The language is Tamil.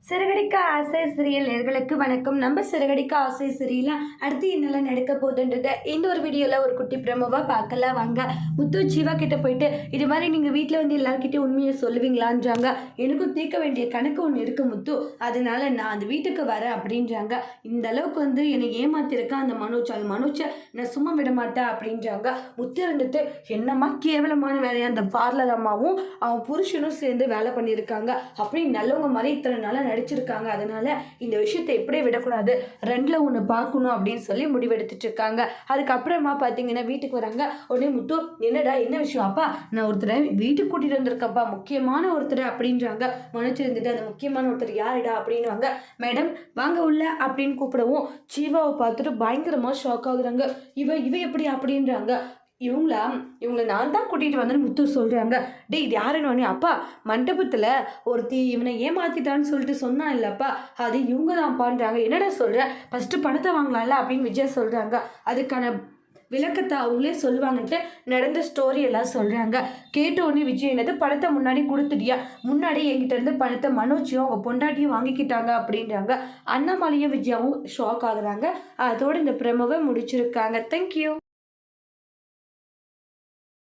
சிறகடிக்க ஆசை சீரியல் நேயர்களுக்கு வணக்கம். நம்ம சிறகடிக்க ஆசை சீரியல் அடுத்து என்னெல்லாம் நடக்க போகுதுன்றத இந்த ஒரு வீடியோவில் ஒரு குட்டி பிரமோவாக பார்க்கலாம் வாங்க. முத்து ஜீவா கிட்ட போயிட்டு இது மாதிரி நீங்கள் வீட்டில் வந்து எல்லாருக்கிட்டையும் உண்மையை சொல்லுவீங்களான்றாங்க. எனக்கும் தீர்க்க வேண்டிய கணக்கு ஒன்று இருக்குது முத்து, அதனால நான் அந்த வீட்டுக்கு வரேன் அப்படின்றாங்க. இந்த அளவுக்கு வந்து என்னை ஏமாத்திருக்கேன் அந்த மனோஜை நான் சும்மா விட மாட்டேன் அப்படின்றாங்க. முத்து இருந்துட்டு என்னம்மா கேவலமான வேலையை அந்த பார்லர் அம்மாவும் அவன் புருஷனும் சேர்ந்து வேலை பண்ணியிருக்காங்க அப்படின்னு நல்லவங்க மாதிரி இத்தனை நாளாக நடிச்சிருக்காங்க. அதனால இந்த விஷயத்தை எப்படியே விடக்கூடாது, ரெண்டுல ஒன்று பார்க்கணும் அப்படின்னு சொல்லி முடிவெடுத்துட்டு இருக்காங்க. அதுக்கப்புறமா பார்த்தீங்கன்னா வீட்டுக்கு வராங்க. உடனே முத்து என்னடா என்ன விஷயம்? அப்பா நான் ஒருத்தரை வீட்டுக்கு கூட்டிட்டு வந்திருக்கப்பா, முக்கியமான ஒருத்தர் அப்படின்றாங்க. மனோஜ் இருந்துட்டு அந்த முக்கியமான ஒருத்தர் யாருடா அப்படின்வாங்க. மேடம் வாங்க உள்ள அப்படின்னு கூப்பிடவும் ஜீவாவை பார்த்துட்டு பயங்கரமாக ஷாக் ஆகுறாங்க. இவ எப்படி அப்படின்றாங்க. இவங்கள நான் தான் கூட்டிகிட்டு வந்தேன்னு முத்து சொல்கிறாங்க. டே இது யாருன்னு? அப்பா மண்டபத்தில் ஒருத்தி இவனை ஏமாத்திட்டான்னு சொல்லிட்டு சொன்னான் இல்லைப்பா, அது இவங்க தான் பண்ணுறாங்க. என்னடா சொல்கிற? ஃபஸ்ட்டு பணத்தை வாங்கலாம்ல அப்படின்னு விஜய் சொல்கிறாங்க. அதுக்கான விளக்கத்தை அவங்களே சொல்லுவாங்கன்ட்டு நடந்த ஸ்டோரி எல்லாம் சொல்கிறாங்க. கேட்டோடனே விஜய் என்னது பணத்தை முன்னாடி கொடுத்துட்டியா? முன்னாடி என்கிட்ட இருந்து பணத்தை மனோஜியும் அவங்க பொண்டாட்டியும் வாங்கிக்கிட்டாங்க அப்படின்றாங்க. அண்ணாமலையும் விஜயாவும் ஷாக் ஆகுறாங்க. அதோடு இந்த பிரமோவை முடிச்சிருக்காங்க. தேங்க்யூ.